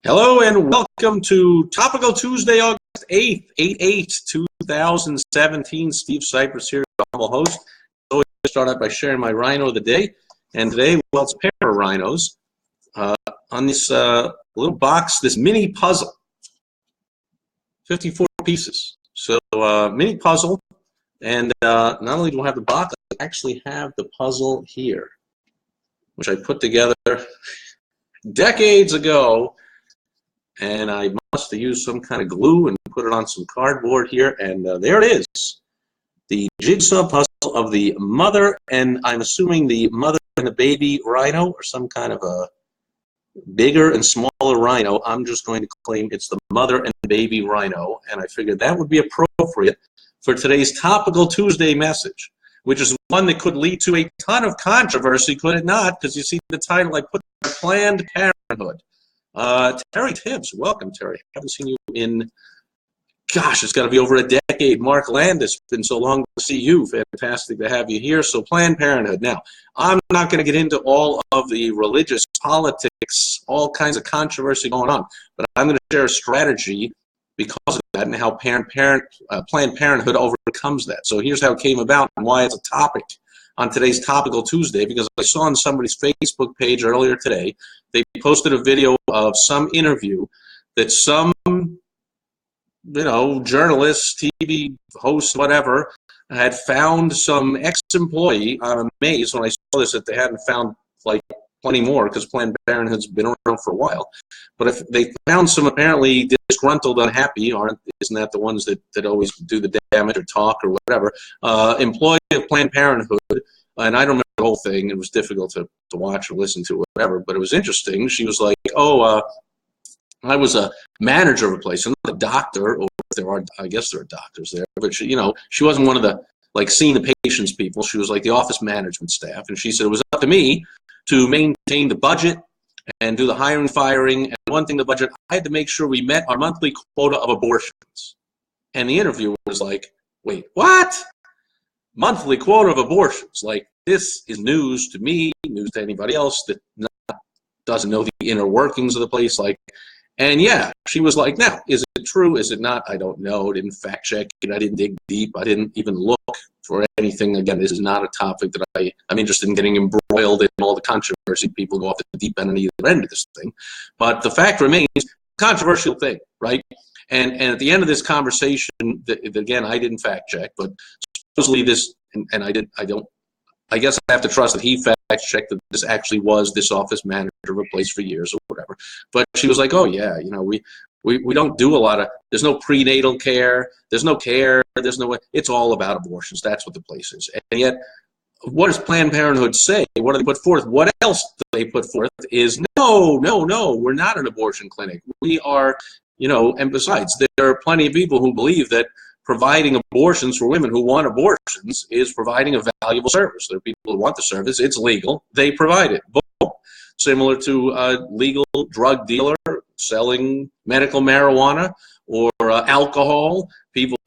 Hello and welcome to Topical Tuesday, August 8th, 8/8/2017. Steve Sipress here, humble host. So we start out by sharing my rhino of the day. And today, well, it's a pair of rhinos on this little box, this mini puzzle. 54 pieces. So mini puzzle. And not only do I have the box, I actually have the puzzle here, which I put together decades ago. And I must have used some kind of glue and put it on some cardboard here, and there it is. The jigsaw puzzle of the mother, and I'm assuming the mother and the baby rhino, or some kind of a bigger and smaller rhino. I'm just going to claim it's the mother and baby rhino, and I figured that would be appropriate for today's Topical Tuesday message, which is one that could lead to a ton of controversy, could it not? Because you see the title I put, Planned Parenthood. Terry Tibbs, welcome, Terry. I haven't seen you in, gosh, it's got to be over a decade. Mark Landis, been so long to see you. Fantastic to have you here. So Planned Parenthood. Now, I'm not going to get into all of the religious politics, all kinds of controversy going on, but I'm going to share a strategy because of that and how Planned Parenthood overcomes that. So here's how it came about and why it's a topic on today's Topical Tuesday, because I saw on somebody's Facebook page earlier today, they posted a video of some interview that some, journalist, TV host, whatever, had found some ex-employee. I'm amazed when I saw this that they hadn't found like plenty more, because Planned Parenthood's been around for a while. But if they found some apparently disgruntled, unhappy, isn't that the ones that always do the damage or talk or whatever, employee of Planned Parenthood, and I don't remember the whole thing. It was difficult to watch or listen to, or whatever, but it was interesting. She was like, I was a manager of a place. I'm not a doctor, or if there are, I guess there are doctors there, but she wasn't one of the, like, seeing the patients people. She was like the office management staff, and she said it was up to me to maintain the budget and do the hiring, firing, and one thing, the budget, I had to make sure we met our monthly quota of abortions. And the interviewer was like, wait, what? Monthly quota of abortions? Like, this is news to me, news to anybody else that doesn't know the inner workings of the place. Like, and yeah, she was like, now, is it true? Is it not? I don't know. I didn't fact check it. I didn't dig deep. I didn't even look for anything. Again, this is not a topic that I'm interested in getting embroiled in all the controversy. People go off the deep end on either end of this thing. But the fact remains, controversial thing, right? And at the end of this conversation, again, I didn't fact check, but supposedly this, and I guess I have to trust that he fact-checked that this actually was this office manager of a place for years or whatever. But she was like, oh, yeah, we don't do a lot of, there's no prenatal care, there's no care, it's all about abortions. That's what the place is. And yet, what does Planned Parenthood say? What do they put forth? What else do they put forth is, no, we're not an abortion clinic. We are, and besides, there are plenty of people who believe that providing abortions for women who want abortions is providing a valuable service. There are people who want the service. It's legal. They provide it. Boom. Similar to a legal drug dealer selling medical marijuana or alcohol.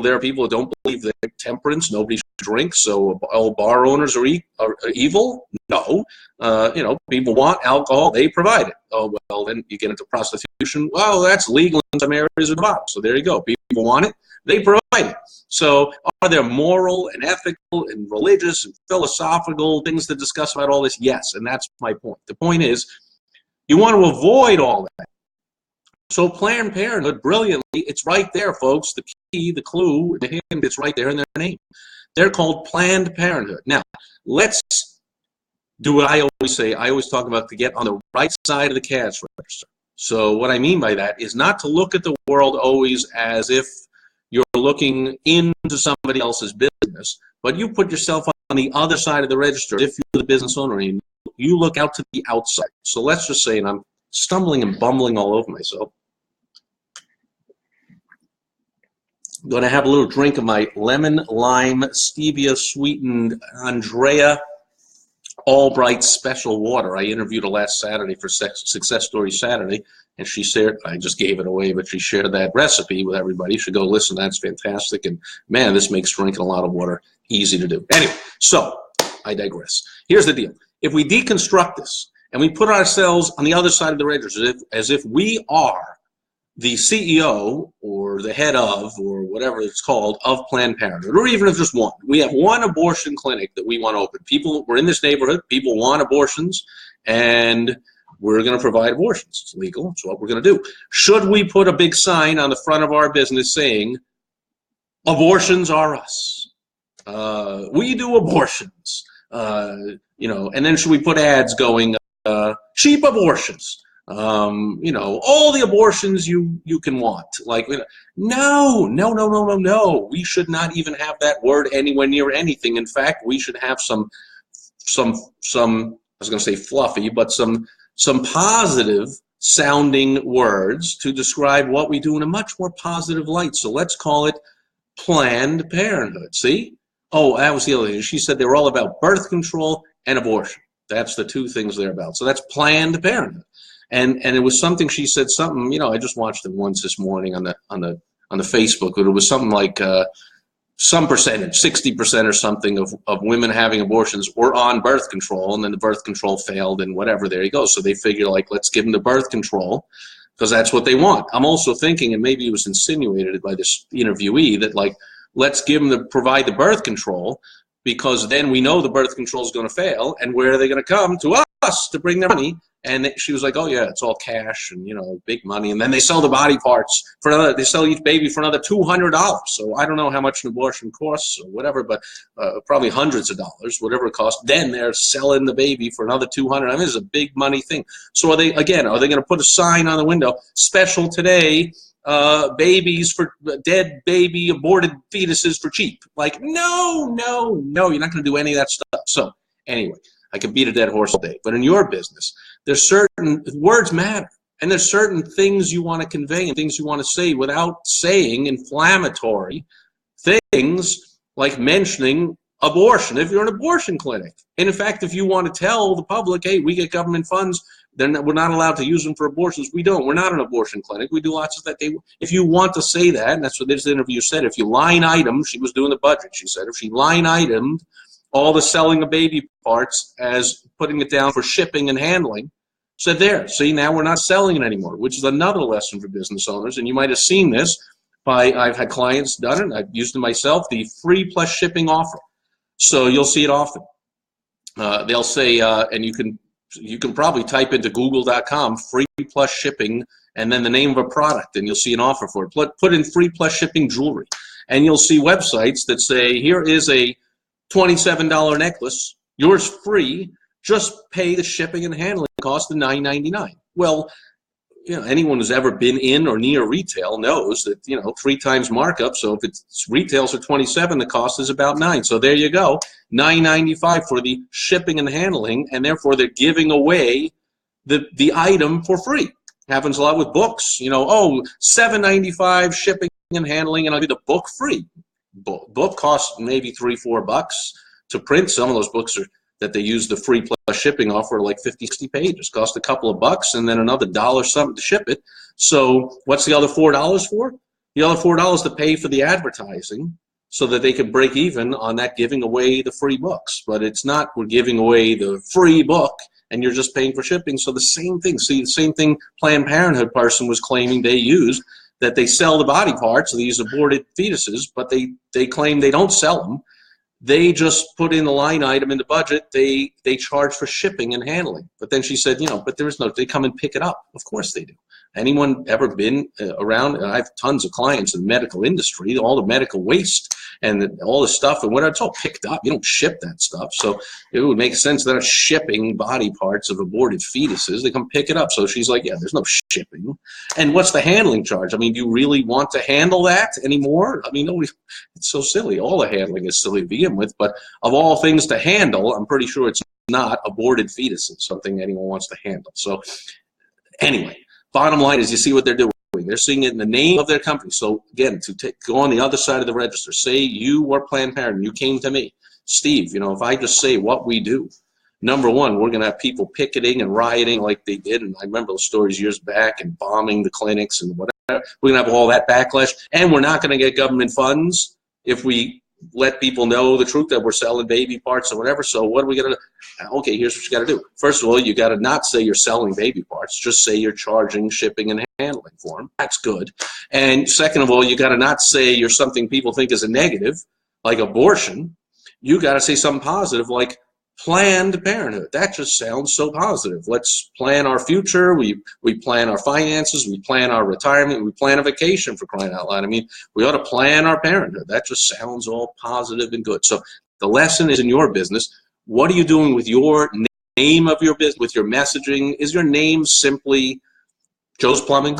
There are people who don't believe that temperance, nobody should drink, so all bar owners are evil? No. People want alcohol. They provide it. Oh, well, then you get into prostitution. Well, that's legal in some areas of the bottom. So there you go. People want it. They provide it. So are there moral and ethical and religious and philosophical things to discuss about all this? Yes, and that's my point. The point is, you want to avoid all that. So Planned Parenthood, brilliantly, it's right there, folks. The key, the clue, the hint, it's right there in their name. They're called Planned Parenthood. Now, let's do what I always say. I always talk about to get on the right side of the cash register. So what I mean by that is not to look at the world always as if you're looking into somebody else's business, but you put yourself on the other side of the register. If you're the business owner, and you look out to the outside. So let's just say, and I'm stumbling and bumbling all over myself, I'm going to have a little drink of my lemon lime stevia sweetened Andrea Albright special water. I interviewed her last Saturday for Success Story Saturday, and she shared, I just gave it away, but she shared that recipe with everybody. You should go listen. That's fantastic. And man, this makes drinking a lot of water easy to do. Anyway, so I digress. Here's the deal. If we deconstruct this and we put ourselves on the other side of the register as if we are the CEO or the head of, or whatever it's called, of Planned Parenthood, or even if just one. We have one abortion clinic that we want to open. People, we're in this neighborhood, people want abortions, and we're going to provide abortions. It's legal. It's what we're going to do. Should we put a big sign on the front of our business saying, abortions are us? We do abortions. You know, and then should we put ads going, cheap abortions? You know, all the abortions you can want. Like, no. We should not even have that word anywhere near anything. In fact, we should have some I was going to say fluffy, but some positive sounding words to describe what we do in a much more positive light. So let's call it Planned Parenthood. See? Oh, that was the other thing. She said they were all about birth control and abortion. That's the two things they're about. So that's Planned Parenthood. And it was something, she said something, you know, I just watched it once this morning on the Facebook, but it was something like some percentage, 60% or something of women having abortions were on birth control, and then the birth control failed and whatever, there you go. So they figure, like, let's give them the birth control because that's what they want. I'm also thinking, and maybe it was insinuated by this interviewee, that, like, let's give them provide the birth control because then we know the birth control is going to fail, and where are they going to come? To us to bring their money. And she was like, oh yeah, it's all cash and, you know, big money. And then they sell the body parts for another, they sell each baby for another $200. So I don't know how much an abortion costs or whatever, but probably hundreds of dollars, whatever it costs. Then they're selling the baby for another $200. I mean, it's a big money thing. So are they going to put a sign on the window, special today, babies for dead baby aborted fetuses for cheap? Like, no, you're not going to do any of that stuff. So anyway, I could beat a dead horse all day, but in your business, there's certain words matter, and there's certain things you want to convey and things you want to say without saying inflammatory things like mentioning abortion if you're an abortion clinic. And in fact, if you want to tell the public, hey, we get government funds, we're not allowed to use them for abortions. We don't. We're not an abortion clinic. We do lots of that. If you want to say that, and that's what this interview said, if you line item, she was doing the budget, she said, if she line itemed all the selling of baby parts as putting it down for shipping and handling, said there, see, now we're not selling it anymore, which is another lesson for business owners. And you might have seen this I've had clients done it, I've used it myself, the free plus shipping offer. So you'll see it often. They'll say, and you can probably type into google.com free plus shipping and then the name of a product, and you'll see an offer for it. Put in free plus shipping jewelry, and you'll see websites that say, here is a $27 necklace, yours free, just pay the shipping and handling cost of $9.99. Well, you know, anyone who's ever been in or near retail knows that, you know, 3 times markup. So if it's retails for $27, the cost is about $9. So there you go, $9.95 for the shipping and handling, and therefore they're giving away the item for free. Happens a lot with books. You know, oh, $7.95 shipping and handling, and I'll give the book free. Book costs maybe $3-4 to print. Some of those books that they use the free plus shipping offer like 50-60 pages, cost a couple of bucks, and then another $1 something to ship it. So what's the other $4 for? The other $4 to pay for the advertising so that they can break even on that giving away the free books. But it's not, we're giving away the free book and you're just paying for shipping. So the same thing. See, the same thing Planned Parenthood person was claiming they use, that they sell the body parts of these aborted fetuses, but they claim they don't sell them. They just put in the line item in the budget. They charge for shipping and handling. But then she said, you know, but there is no, they come and pick it up. Of course they do. Anyone ever been around? I have tons of clients in the medical industry, all the medical waste and all the stuff, and whatever, it's all picked up. You don't ship that stuff. So it would make sense they're not shipping body parts of aborted fetuses. They come pick it up. So she's like, yeah, there's no shipping. And what's the handling charge? I mean, do you really want to handle that anymore? I mean, nobody, it's so silly. All the handling is silly to begin with. But of all things to handle, I'm pretty sure it's not aborted fetuses, something anyone wants to handle. So anyway, bottom line is, you see what they're doing. They're seeing it in the name of their company. So again, go on the other side of the register. Say you were Planned Parenthood. You came to me, Steve. You know, if I just say what we do, number one, we're going to have people picketing and rioting like they did. And I remember those stories years back, and bombing the clinics and whatever. We're going to have all that backlash, and we're not going to get government funds if we let people know the truth that we're selling baby parts or whatever. So what are we going to do? Okay, here's what you got to do. First of all, you got to not say you're selling baby parts. Just say you're charging shipping and handling for them. That's good. And second of all, you got to not say you're something people think is a negative, like abortion. You got to say something positive, like Planned Parenthood. That just sounds so positive. Let's plan our future. We plan our finances. We plan our retirement. We plan a vacation, for crying out loud. I mean, we ought to plan our parenthood. That just sounds all positive and good. So the lesson is in your business. What are you doing with your name of your business, with your messaging? Is your name simply Joe's Plumbing,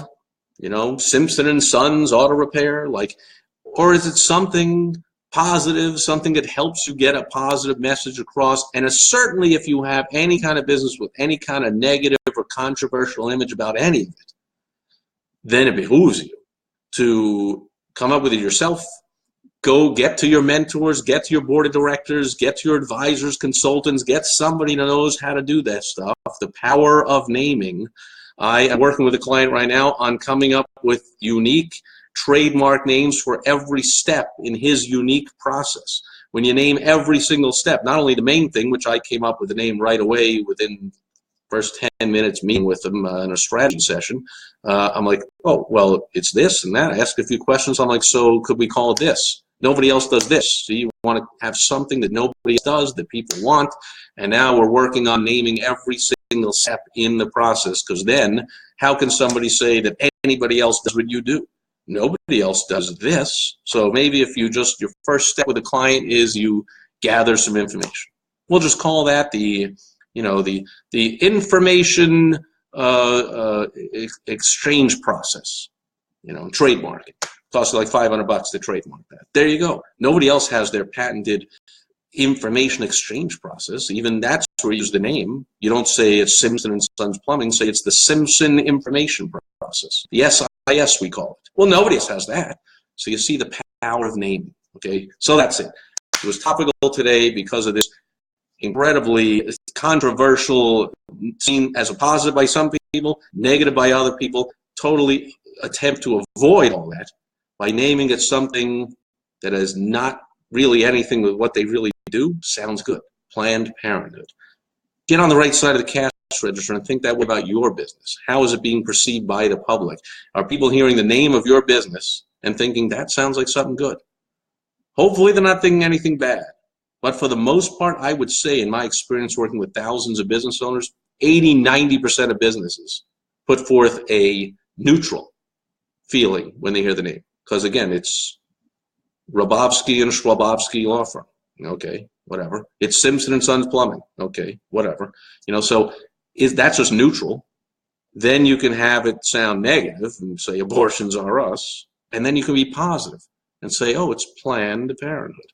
you know, Simpson and Sons Auto Repair, like, or is it something positive, something that helps you get a positive message across? And certainly if you have any kind of business with any kind of negative or controversial image about any of it, then it behooves you to come up with it yourself. Go get to your mentors, get to your board of directors, get to your advisors, consultants, get somebody that knows how to do that stuff. The power of naming. I am working with a client right now on coming up with unique trademark names for every step in his unique process. When you name every single step, not only the main thing, which I came up with the name right away within first 10 minutes meeting with him in a strategy session, I'm like, oh, well, it's this and that. I asked a few questions. I'm like, so could we call it this? Nobody else does this. So you want to have something that nobody else does, that people want. And now we're working on naming every single step in the process, because then how can somebody say that anybody else does what you do? Nobody else does this. So maybe if you just, your first step with a client is you gather some information. We'll just call that the, you know, the information exchange process, you know, trademark it. Costs like $500 to trademark that. There you go. Nobody else has their patented information exchange process. Even that's where you use the name. You don't say it's Simpson and Sons Plumbing. Say it's the Simpson Information Process. The SIS we call it. Well, nobody else has that. So you see the power of naming. Okay, so that's it. It was topical today because of this incredibly controversial, seen as a positive by some people, negative by other people. Totally attempt to avoid all that by naming it something that is not really anything with what they really do. Sounds good. Planned Parenthood. Get on the right side of the cash register and think that way about your business. How is it being perceived by the public? Are people hearing the name of your business and thinking that sounds like something good? Hopefully they're not thinking anything bad. But for the most part, I would say in my experience working with thousands of business owners, 80–90% of businesses put forth a neutral feeling when they hear the name. Because again, it's Rabovsky and Schwabovsky law firm. Okay, whatever. It's Simpson and Sons Plumbing. Okay, whatever. You know, so that's just neutral. Then you can have it sound negative and say abortions are us, and then you can be positive and say, oh, it's Planned Parenthood.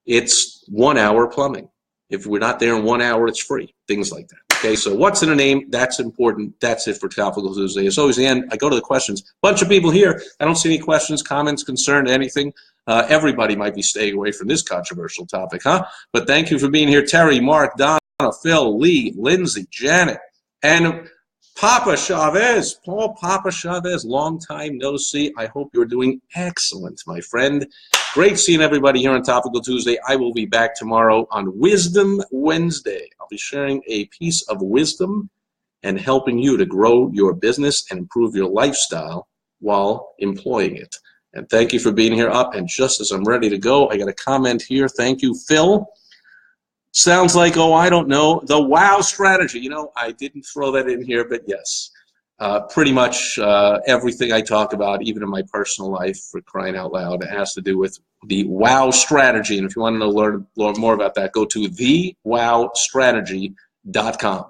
It's 1 hour plumbing. If we're not there in 1 hour, it's free. Things like that. Okay, so what's in a name? That's important. That's it for Topical Tuesday. As always, the end, I go to the questions. Bunch of people here. I don't see any questions, comments, concern, anything. Everybody might be staying away from this controversial topic, huh? But thank you for being here. Terry, Mark, Donna, Phil, Lee, Lindsay, Janet, and Papa Chavez. Paul Papa Chavez, long time no see. I hope you're doing excellent, my friend. Great seeing everybody here on Topical Tuesday. I will be back tomorrow on Wisdom Wednesday. I'll be sharing a piece of wisdom and helping you to grow your business and improve your lifestyle while employing it. And thank you for being here up. And just as I'm ready to go, I got a comment here. Thank you, Phil. Sounds like, oh, I don't know, the WOW strategy. You know, I didn't throw that in here, but yes. Pretty much everything I talk about, even in my personal life, for crying out loud, it has to do with the WOW strategy. And if you want to learn more about that, go to thewowstrategy.com.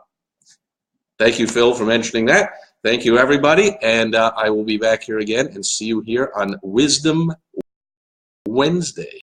Thank you, Phil, for mentioning that. Thank you, everybody. And I will be back here again and see you here on Wisdom Wednesday.